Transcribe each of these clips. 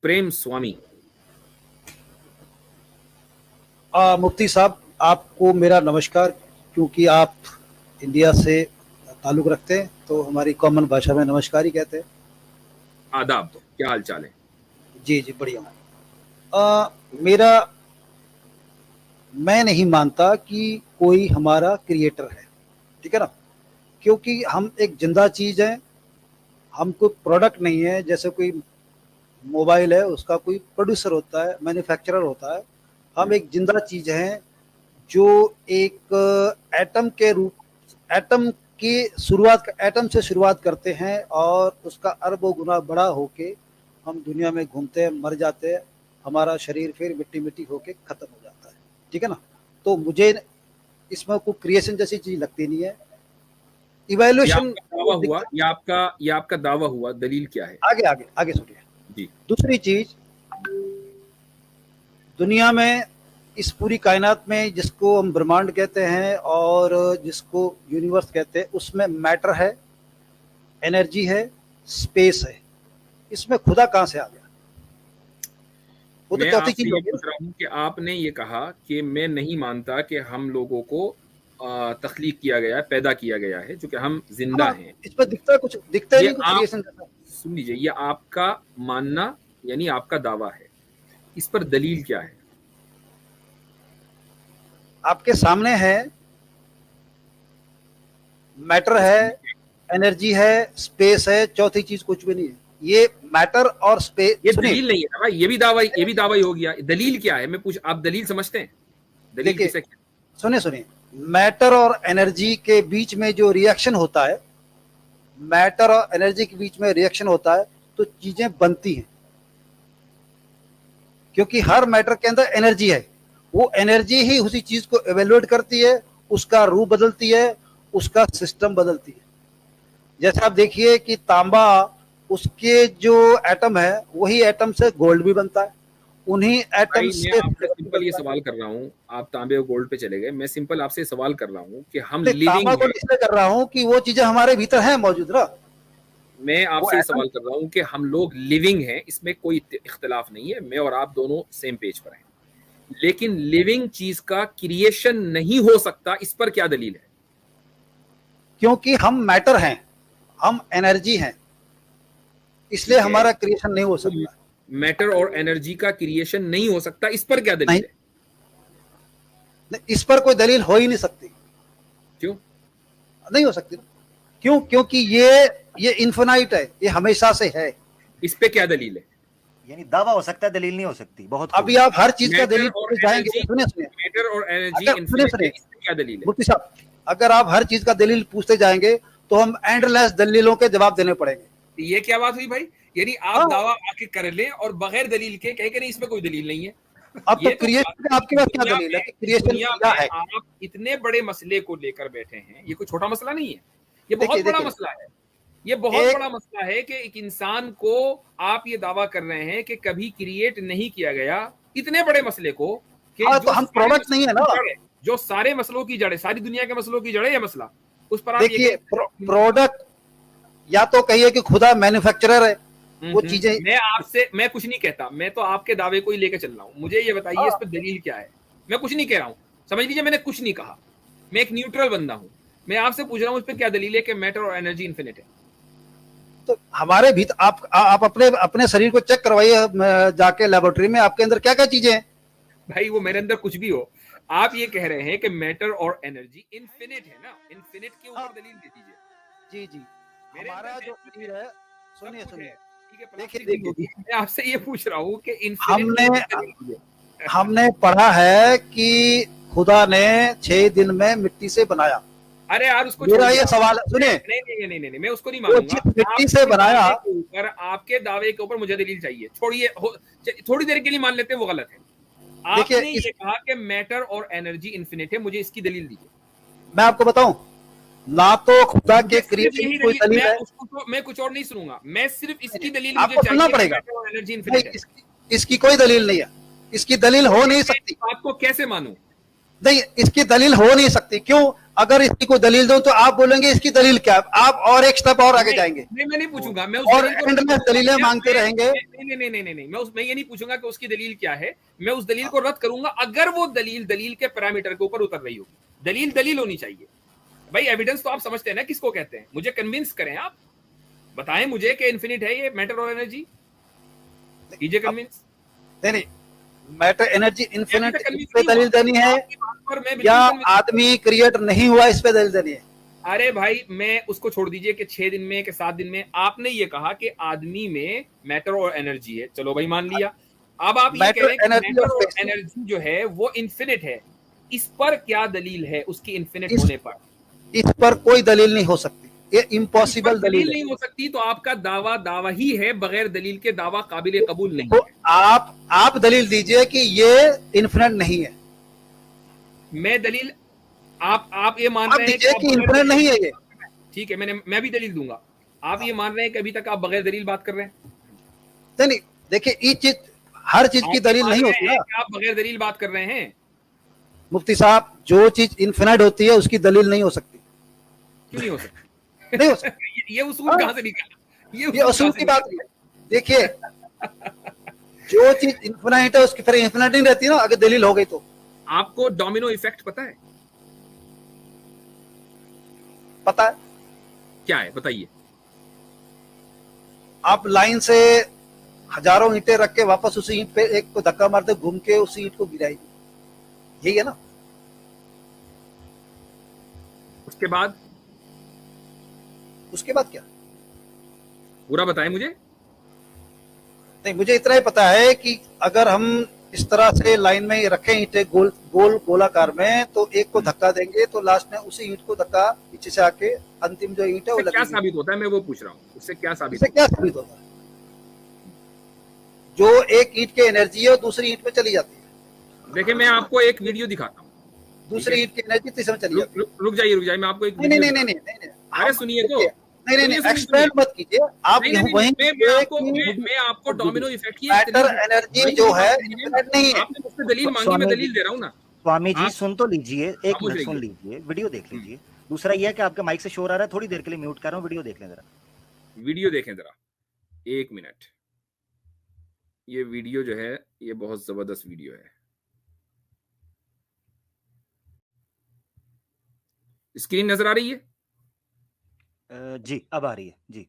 प्रेम स्वामी। मुफ्ती साहब, आपको मेरा नमस्कार। क्योंकि आप इंडिया से ताल्लुक़ रखते हैं तो हमारी कॉमन भाषा में नमस्कार ही कहते हैं। आदाब, क्या हाल चाल है? जी जी, बढ़िया। मैं नहीं मानता कि कोई हमारा क्रिएटर है, ठीक है ना, क्योंकि हम एक जिंदा चीज़ है। हम कोई प्रोडक्ट नहीं है। जैसे कोई मोबाइल है, उसका कोई प्रोड्यूसर होता है, मैन्युफैक्चरर होता है। हम एक जिंदा चीज़ हैं जो एक एटम से शुरुआत करते हैं और उसका अरबों गुना बड़ा होके हम दुनिया में घूमते हैं, मर जाते हैं, हमारा शरीर फिर मिट्टी मिट्टी होके खत्म हो जाता है, ठीक है ना। तो मुझे इसमें कोई क्रिएशन जैसी चीज लगती नहीं है। इवैल्यूएशन ये आपका दावा हुआ, दलील क्या है? आगे आगे आगे सुनिए जी। दूसरी चीज, दुनिया में इस पूरी कायनात में जिसको हम ब्रह्मांड कहते हैं और जिसको यूनिवर्स कहते हैं, उसमें मैटर है, एनर्जी है, स्पेस है। इसमें खुदा कहां से आ गया? वो तो चौथी चीज होगी। पूछ रहा हूं कि आपने ये कहा कि मैं नहीं मानता कि हम लोगों को तख्लीक किया गया है, पैदा किया गया है, जो कि हम जिंदा हैं। इस पर दिखता है कुछ, दिखता ही नहीं कुछ क्रिएशन जैसा। सुन लीजिए, ये आपका मानना यानी आपका दावा है, इस पर दलील क्या है? आपके सामने है, मैटर है, एनर्जी है, स्पेस है, चौथी चीज कुछ भी नहीं है। ये मैटर और स्पेस, ये दलील नहीं है भाई, ये भी दावा ही हो गया। दलील क्या है? मैं पूछ, आप दलील समझते हैं? दलील किसे? सुनिए, मैटर और एनर्जी के बीच में जो रिएक्शन होता है, मैटर और एनर्जी के बीच में रिएक्शन होता है तो चीजें बनती हैं, क्योंकि हर मैटर के अंदर एनर्जी है। वो एनर्जी ही उसी चीज को एवेल्युएट करती है, उसका रूप बदलती है, उसका सिस्टम बदलती है। जैसे आप देखिए कि तांबा, उसके जो एटम है वही एटम से गोल्ड भी बनता है, उन्हीं एटम से। मैं आपसे सिंपल ये सवाल कर रहा हूँ, आप तांबे और गोल्ड पे चले गए। मैं सिंपल आपसे सवाल कर रहा हूँ कि हम लिविंग तांबा गोल्ड इसलिए कर रहा हूँ कि वो चीजें हमारे भीतर है मौजूद ना। मैं आपसे ये सवाल कर रहा हूँ कि हम लोग लिविंग हैं, इसमें कोई इख्तिलाफ नहीं है, मैं और आप दोनों सेम पेज पर हैं। लेकिन लिविंग चीज का क्रिएशन नहीं हो सकता, इस पर क्या दलील है? क्योंकि हम मैटर हैं, हम एनर्जी हैं, इसलिए हमारा क्रिएशन नहीं हो सकता। मैटर और एनर्जी का क्रिएशन नहीं हो सकता, इस पर क्या दलील है? नहीं, इस पर कोई दलील हो ही नहीं सकती। क्यों नहीं हो सकती? क्यों? क्योंकि ये इन्फिनाइट है, ये हमेशा से है। इस पे क्या दलील है? यानी दावा हो सकता है, दलील नहीं हो सकती। बहुत अभी आप हर चीज का दलील जाएंगे। सुनिए, मैटर और एनर्जी, क्या दलील है? मुफ्ती साहब, अगर आप हर चीज का दलील पूछते जाएंगे तो हम एंडलेस दलीलों के जवाब देने पड़ेंगे। ये क्या बात हुई भाई? यानी आप दावा आके कर ले और बगैर दलील के कहे कि नहीं, इसमें कोई दलील नहीं है। अब तो क्रिएशन में आपके पास क्या दलील है कि क्रिएशन क्या है? आप इतने बड़े मसले को लेकर बैठे हैं, ये कोई छोटा मसला नहीं है, ये बहुत बड़ा मसला है। ये बहुत बड़ा मसला है कि एक इंसान को आप ये दावा कर रहे हैं कि कभी क्रिएट नहीं किया गया, इतने बड़े मसले को कि तो हम प्रोडक्ट नहीं है ना, जो सारे मसलों की जड़ है, सारी दुनिया के मसलों की जड़ है ये मसला, उस पर आप देखिए प्रोडक्ट, या तो कहिए कि खुदा मैन्युफैक्चरर है वो चीजें। मैं कुछ नहीं कहता, मैं तो आपके दावे को ही लेकर चल रहा हूँ। मुझे ये बताइए इस पर दलील क्या है? मैं कुछ नहीं कह रहा हूँ, समझ लीजिए, मैंने कुछ नहीं कहा, मैं एक न्यूट्रल बंदा हूँ। मैं आपसे पूछ रहा हूँ इस पर क्या दलील है कि मैटर और एनर्जी इन्फिनिट है? तो हमारे भीतर आप अपने शरीर को चेक करवाइए जाके लेबोरेटरी में, आपके अंदर क्या क्या चीजें हैं। भाई वो मेरे अंदर कुछ भी हो, आप ये कह रहे हैं कि मैटर और एनर्जी इन्फिनिट है ना, इन्फिनिट के ऊपर दलील दे दीजिए। जी, हमारा जो शरीर है, सुनिए, देखिए, मैं आपसे ये पूछ रहा हूँ कि हमने पढ़ा है कि खुदा ने 6 दिन में मिट्टी से बनाया। अरे यार, उसको मेरा ये सवाल है, सुनिए, नहीं, मैं उसको नहीं मानूंगा। मिट्टी से बनाया, आपके दावे के ऊपर मुझे दलील चाहिए। छोड़िए, थोड़ी देर के लिए मान लेते हैं वो गलत है। आपने ये कहा कि मैटर और एनर्जी इन्फिनिट है, मुझे इसकी दलील दीजिए। मैं आपको बताऊं, ना तो खुदा के क्रिएशन की कोई दलील है, मैं कुछ और नहीं सुनूंगा, मैं सिर्फ इसकी दलील आपको सुनना पड़ेगा। एनर्जी इन्फिनिट है, इसकी कोई दलील नहीं है, इसकी दलील हो नहीं सकती। आपको कैसे मानूं? नहीं, इसकी दलील हो नहीं सकती। क्यों? अगर इसकी कोई दलील दो तो आप बोलेंगे इसकी दलील क्या, आप और एक स्टेप और आगे जाएंगे। नहीं, मैं नहीं पूछूंगा, मैं उस और दलील को एंड में दलीलें मांगते रहेंगे। नहीं, मैं ये नहीं पूछूंगा कि उसकी दलील क्या है, मैं उस दलील को रद्द करूंगा अगर वो दलील के पैरामीटर के ऊपर उतर रही होगी। दलील होनी चाहिए भाई। एविडेंस तो आप समझते हैं ना किसको कहते हैं, मुझे कन्विंस करें, आप बताएं मुझे कि इन्फिनिट है ये मैटर और एनर्जी, कीजिए कन्विंस। नहीं, मैटर एनर्जी इन्फिनिट, इस पे दलील देनी है या आदमी क्रिएट नहीं हुआ इस पे दलील देनी है? अरे भाई, मैं उसको छोड़ दीजिए कि 6 दिन में कि 7 दिन में, आपने ये कहा कि आदमी में मैटर और एनर्जी है, चलो भाई मान लिया। अब आप ये कह रहे हैं कि मैटर और एनर्जी जो है वो इन्फिनिट है, इस पर क्या दलील है उसकी इन्फिनिट होने पर? इस पर कोई दलील नहीं हो सकती, ये इम्पॉसिबल दलील नहीं हो सकती। तो आपका दावा ही है, बगैर दलील के दावा काबिल कबूल नहीं तो है। आप दलील दीजिए कि ये इन्फिनिट नहीं है। मैं दलील, आप ये मान रहे हैं कि इन्फिनिट नहीं है ये, ठीक है, मैं भी दलील दूंगा। आप ये मान रहे हैं कि अभी तक आप बगैर दलील बात कर रहे हैं? नहीं, देखिए हर चीज की दलील नहीं होती ना। आप बगैर दलील बात कर रहे हैं मुफ्ती साहब, जो चीज इन्फिनिट होती है उसकी दलील नहीं हो सकती। क्यों नहीं हो सकती? नहीं हो सकती। ये उसूल कहां से निकला? ये उसूल की बात नहीं है। देखिए, जो चीज इन्फिनिट है उसकी फिर इन्फिनिट नहीं रहती ना, अगर दलील हो गई तो। आपको डोमिनो इफेक्ट पता है? पता है। क्या है बताइए? आप लाइन से हजारों ईंटें रख के वापस उसी ईंट पे एक को धक्का मारते घूम के उसी ईंट को गिराएगी, यही है ना? उसके बाद क्या? पूरा बताएं मुझे। नहीं, मुझे इतना ही पता है कि अगर हम इस तरह से लाइन में रखें ईंटें गोलाकार में, तो एक को धक्का देंगे तो लास्ट में उसी ईंट को धक्का पीछे से आके अंतिम जो ईंट है वो क्या साबित होता है, मैं वो पूछ रहा हूँ, उससे क्या साबित होता है? जो एक ईंट की एनर्जी है वो दूसरी ईंट में चली जाती है। देखिए, मैं आपको एक वीडियो दिखाता हूँ, दूसरी ईंट की एनर्जी तीसरे में चली जाती है। रुक जाइए, मैं आपको एक नहीं, अरे सुनिए तो, नहीं, एक्सप्लेन मत कीजिए आप। मैं आपको डोमिनो इफेक्ट की मैटर एनर्जी जो है नहीं है। आपने मुझसे दलील मांगी, मैं दलील दे रहा हूँ ना। स्वामी जी सुन तो लीजिए, एक मिनट सुन लीजिए, वीडियो देख लीजिए। दूसरा यह है कि आपके माइक से शोर आ रहा है, थोड़ी देर के लिए म्यूट कर रहा हूँ, वीडियो देख लें जरा। वीडियो देखें जरा, 1 मिनट। ये वीडियो जो है ये बहुत जबरदस्त वीडियो है। स्क्रीन नजर आ रही है? जी अब आ रही है जी।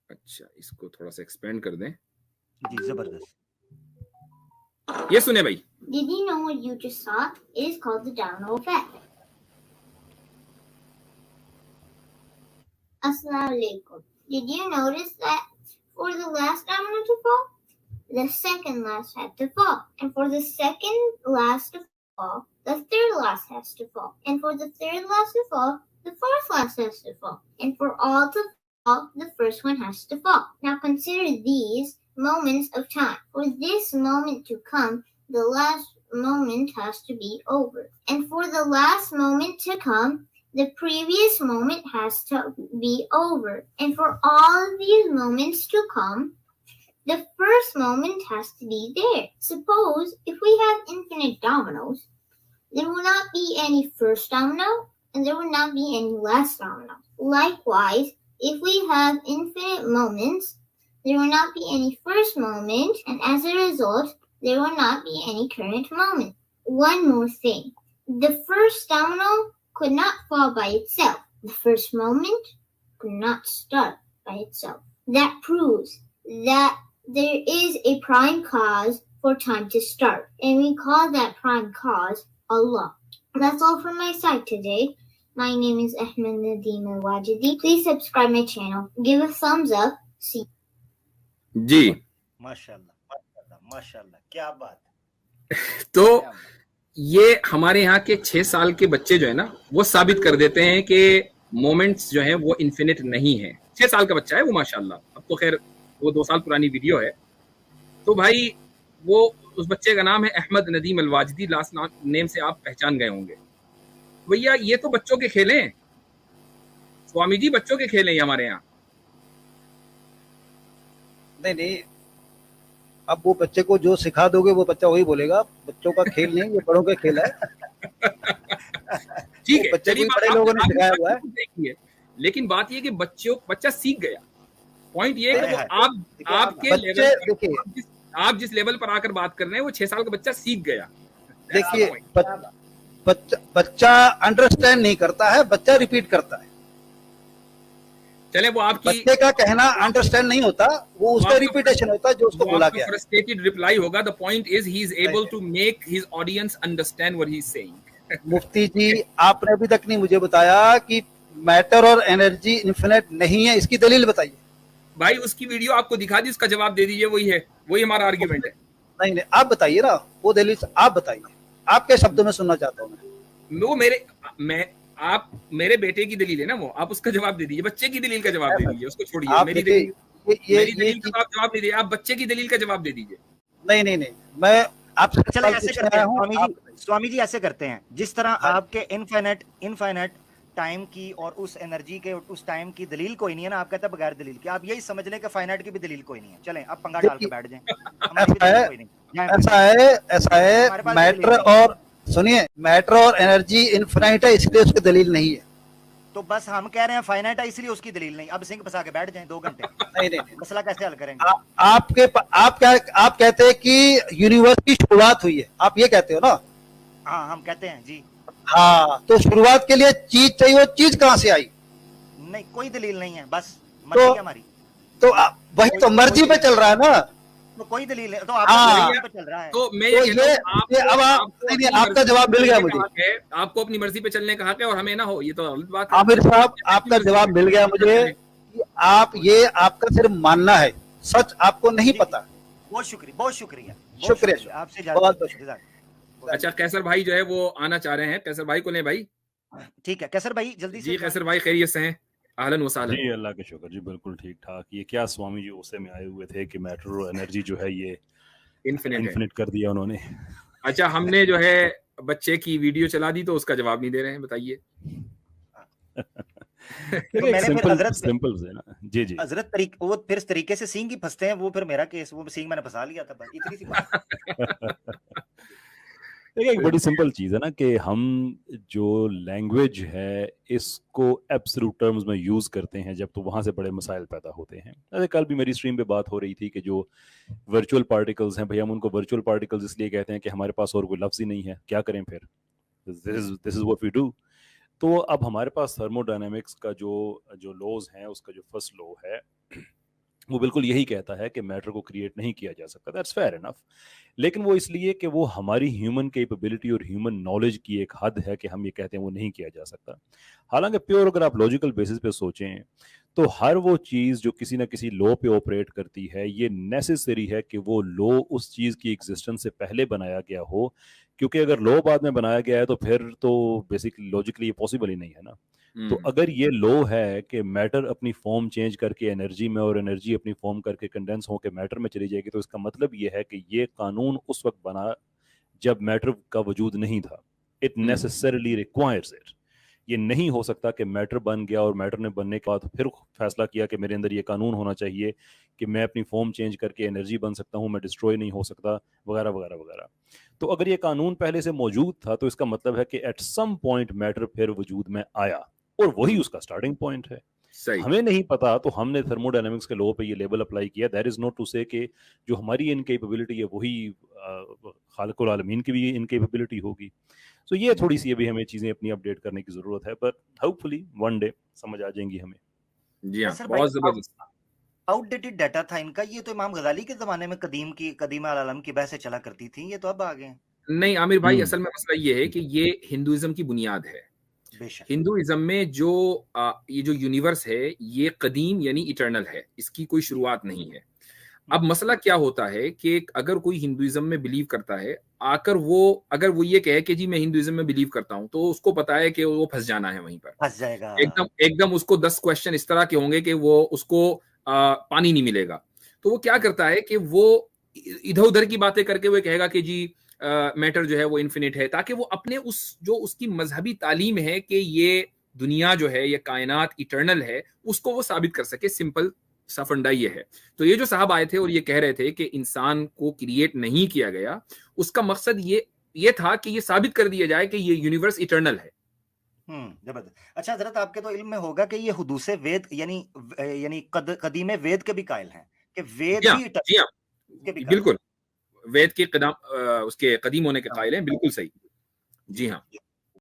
अच्छा, इसको थोड़ा सा एक्सपेंड कर दें जी, जबरदस्त। ये सुने भाई। Did you know what you just saw? It is called the domino effect. Assalamu alaikum. Did you notice that for the last domino to fall, the second last had to fall, and for the second last to fall, the third last has to fall, and for the third last to fall, the fourth last has to fall, and for all to fall, the first one has to fall. Now consider these moments of time. For this moment to come, the last moment has to be over. And for the last moment to come, the previous moment has to be over. And for all of these moments to come, the first moment has to be there. Suppose if we have infinite dominoes, there will not be any first domino and there will not be any last domino. Likewise, if we have infinite moments, there will not be any first moment, and as a result, there will not be any current moment. One more thing. The first domino could not fall by itself. The first moment could not start by itself. That proves that there is a prime cause for time to start, and we call that prime cause Allah. That's all from my side today. My name is Ahmed Nadeem Al-Wajidi. Please subscribe my channel. Give a thumbs up. See. जी माशाल्लाह, क्या बात। तो ये हमारे यहाँ के 6 साल के बच्चे जो है ना, वो साबित कर देते हैं कि मोमेंट्स जो हैं वो इन्फिनिट नहीं है। 6 साल का बच्चा है वो, माशाल्लाह। अब तो खैर वो 2 साल पुरानी वीडियो है। तो भाई वो उस बच्चे का नाम है अहमद नदीम अलवाजदी, लास्ट नेम से आप पहचान गए होंगे। भैया ये तो बच्चों के खेल हैं स्वामी जी, बच्चों के खेल हैं हमारे यहाँ। नहीं, अब वो बच्चे को जो सिखा दोगे वो बच्चा वही बोलेगा। बच्चों का खेल नहीं, ये बड़ों का खेल है। ठीक है, बच्चे चलिए को बड़े लोगों ने सिखाया हुआ है। देखिए, लेकिन बात ये कि बच्चा सीख गया। पॉइंट ये है कि आपके बच्चे लेवल देखिए, आप जिस लेवल पर आकर बात कर रहे हैं वो 6 साल का बच्चा सीख गया। देखिए बच्चा अंडरस्टैंड नहीं करता है, बच्चा रिपीट करता है। चले वो आपकी बच्चे का कहना अंडरस्टैंड नहीं होता, वो उसका रिपीटेशन होता है जो उसको बोला गया। फ्रस्ट्रेटेड रिप्लाई होगा, the point is he is able to make his audience understand what he is saying. Mufti ji, आपने अभी तक नहीं मुझे बताया कि मैटर और एनर्जी इन्फिनिट नहीं है, इसकी दलील बताइए। भाई उसकी वीडियो आपको दिखा दी, उसका जवाब दे दीजिए, वही है, वही हमारा आर्ग्यूमेंट है। नहीं, आप बताइए ना, वो दलील आप बताइए, आपके शब्दों में सुनना चाहता हूँ मैं। आप मेरे बेटे की दलील है ना वो, आप उसका जवाब दे दीजिए। बच्चे की दलील का जवाब दे दीजिए, उसको छोड़िए। मेरी दलील का जवाब दे दीजिए, आप बच्चे की दलील का जवाब दे दीजिए। नहीं, मैं आपसे ऐसे करते हैं स्वामी जी, ऐसे करते हैं जिस तरह आपके इनफाइनाइट टाइम की और उस एनर्जी के उस टाइम की दलील कोई नहीं है ना, आप कहते हैं बगैर दलील के, आप यही समझ लें कि फाइनाइट की भी दलील कोई नहीं है। चलें आप पंगा डाल के बैठ जाएं। ऐसा है मैटर और सुनिए, मैटर और एनर्जी इनफिनाइट है, इसलिए उसकी दलील नहीं है। तो बस हम कह रहे हैं फाइनाइट है इसलिए उसकी दलील नहीं। अब सिंह फंसा के बैठ जाएं 2 घंटे। नहीं मसला कैसे हल करेंगे? आप कहते हैं कि यूनिवर्स की शुरुआत हुई है, आप ये कहते हो ना? हाँ, हम कहते हैं जी। हाँ, तो शुरुआत के लिए चीज चाहिए, वो चीज कहाँ से आई? नहीं, कोई दलील नहीं है, बस मर्जी हमारी। तो वही तो मर्जी पे चल रहा है ना, तो कोई दलील है तो आप पे चल रहा है। तो मैं ये अब आपका जवाब मिल गया मुझे। आपको अपनी मर्जी पे चलने का हक है और हमें ना हो, ये तो गलत बात है। आमिर साहब, आपका जवाब मिल गया मुझे कि आप ये आपका सिर्फ मानना है, सच आपको नहीं पता। बहुत शुक्रिया आपसे ज्यादा। अच्छा, कैसर भाई जो है वो आना चाह रहे हैं, कैसर भाई को ले भाई। ठीक है कैसर भाई, जल्दी से। जी कैसर भाई, खैरियत से हैं? अहलन व सहलन। जी अल्लाह का शुक्र जी, बिल्कुल ठीक ठाक। ये क्या स्वामी जी उसे में आए हुए थे कि मैटर और एनर्जी जो है ये इन्फिनिट कर दिया उन्होंने। अच्छा, हमने जो है बच्चे की वीडियो चला दी तो उसका जवाब नहीं दे रहे हैं, बताइए। सिंपल से ना जी हजरत वो फिर तरीके से सिंह ही फंसते हैं, वो फिर मेरा केस, वो सिंह मैंने फंसा लिया था, बस इतनी सी बात। देखिए, एक बड़ी सिंपल चीज़ है ना कि हम जो लैंग्वेज है इसको एब्सोल्यूट टर्म्स में यूज़ करते हैं जब, तो वहाँ से बड़े मसाइल पैदा होते हैं। अरे कल भी मेरी स्ट्रीम पे बात हो रही थी कि जो वर्चुअल पार्टिकल्स हैं, भैया हम उनको वर्चुअल पार्टिकल्स इसलिए कहते हैं कि हमारे पास और कोई लफ्ज़ ही नहीं है, क्या करें फिर? This is what we do. तो अब हमारे पास थर्मोडायनेमिक्स का जो लॉज हैं, उसका जो फर्स्ट लॉ है वो बिल्कुल यही कहता है कि मैटर को क्रिएट नहीं किया जा सकता। That's fair enough. लेकिन वो इसलिए कि वो हमारी ह्यूमन कैपेबिलिटी और ह्यूमन नॉलेज की एक हद है कि हम ये कहते हैं वो नहीं किया जा सकता। हालांकि प्योर अगर आप लॉजिकल बेसिस पे सोचें तो हर वो चीज़ जो किसी ना किसी लॉ पे ऑपरेट करती है, ये नेसेसरी है कि वो लॉ उस चीज़ की एग्जिस्टेंस से पहले बनाया गया हो, क्योंकि अगर लॉ बाद में बनाया गया है तो फिर तो बेसिकली लॉजिकली ये पॉसिबल ही नहीं है ना। तो अगर ये लॉ है कि मैटर अपनी फॉर्म चेंज करके एनर्जी में और एनर्जी अपनी फॉर्म करके कंडेंस होकर मैटर में चली जाएगी, तो इसका मतलब ये है कि ये कानून उस वक्त बना जब मैटर का वजूद नहीं था। It necessarily requires it. ये नहीं हो सकता कि मैटर बन गया और मैटर ने बनने के बाद फिर फैसला किया कि मेरे अंदर ये कानून होना चाहिए कि मैं अपनी फॉर्म चेंज करके एनर्जी बन सकता हूँ, मैं डिस्ट्रॉय नहीं हो सकता, वगैरह वगैरह वगैरह। तो अगर ये कानून पहले से मौजूद था तो इसका मतलब है कि एट सम पॉइंट मैटर फिर वजूद में आया और वही उसका स्टार्टिंग पॉइंट है। हमें नहीं पता तो हमने थर्मोडायनेमिक्स के लॉ पे ये लेबल अप्लाई किया। दैट इज नॉट टू से कि जो हमारी इनकेपेबिलिटी है वही खालिकुल आलमीन की भी इनकेपेबिलिटी होगी। सो ये थोड़ी सी अभी हमें चीजें अपनी अपडेट करने की जरूरत है, बट होपफुली वन डे समझ आ जाएंगी हमें। जी हाँ, बहुत जबरदस्त। आउटडेटेड डाटा था इनका। ये तो इमाम गजाली के जमाने में कदीम आलम की बहसें चला करती थी, ये तो अब आ गए। नहीं आमिर भाई, असल में मसला ये है कि ये हिंदुइज्म की बुनियाद है। हिंदुइज्म में जो ये जो यूनिवर्स है ये कदीम यानी इटर्नल है, इसकी कोई शुरुआत नहीं है। अब मसला क्या होता है कि अगर कोई हिंदुइज्म में बिलीव करता है, आकर वो अगर वो ये कहे कि जी मैं हिंदुइज्म में बिलीव करता हूं, तो उसको पता है कि वो फंस जाना है, वहीं पर फंस जाएगा। एकदम उसको 10 क्वेश्चन इस तरह के होंगे कि वो उसको पानी नहीं मिलेगा। तो वो क्या करता है कि वो इधर उधर की बातें करके वो कहेगा कि जी मैटर जो है वो इन्फिनिट है, ताकि वो अपने जो उसकी मजहबी तालीम है कि ये दुनिया जो है ये कायनात इटर्नल है, उसको वो साबित कर सके। सिंपल सा फंडा ये है। तो ये जो साहब आए थे और ये कह रहे थे कि इंसान को क्रिएट नहीं किया गया, उसका मकसद ये ये था कि ये साबित कर दिया जाए कि ये यूनिवर्स इटर्नल है। जबरदस्त। अच्छा हजरत, आपके तो इल्म में होगा कि ये हुदूसे वेद यानी कदीमे वेद के भी कायल हैं कि वेद भी जी हाँ, बिल्कुल वेद के उसके कदीम होने के कायल हैं, बिल्कुल सही। जी हाँ।